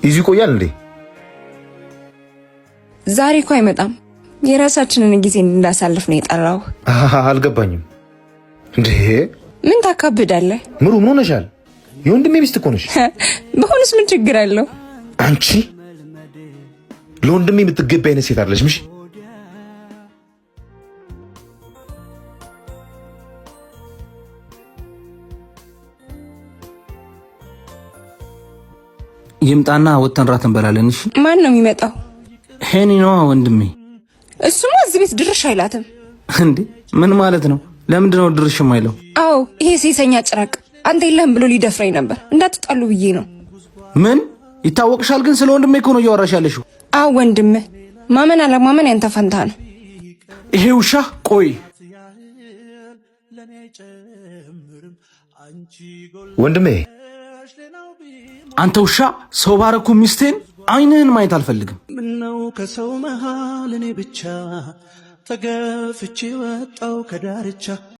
ይዙ ይቆያል እንዴ? ዛሬ እኮ አይመጣም። የራሳችንን ጊዜ እንድናሳልፍ ነው የጠራው። አልገባኝም እንዴ? ምን ታካብዳለህ? ምሩ ምን ሆነሻል? የወንድሜ ሚስት እኮ ነሽ። በሆነስ ምን ችግር አለው? አንቺ ለወንድሜ የምትገባ አይነት ሴት አይደለሽ። ምሽ ይምጣና ወተን ራት እንበላለን። እሺ ማን ነው የሚመጣው? ሄኒ ነው ወንድሜ። እሱማ እዚህ ቤት ድርሽ አይላትም እንዴ? ምን ማለት ነው? ለምንድን ነው ድርሽ የማይለው? አዎ ይሄ ሴሰኛ ጭራቅ አንተ የለህም ብሎ ሊደፍረኝ ነበር። እንዳትጣሉ ብዬ ነው። ምን ይታወቅሻል? ግን ስለ ወንድሜ እኮ ነው እያወራሽ ያለሽው። አዎ ወንድምህ ማመን አለማመን ያንተ ፈንታ ነው። ይሄ ውሻ ቆይ ወንድሜ አንተ ውሻ፣ ሰው ባረኩ ሚስቴን አይንህን ማየት አልፈልግም። ምነው ከሰው መሃል እኔ ብቻ ተገፍቼ ወጣው ከዳርቻ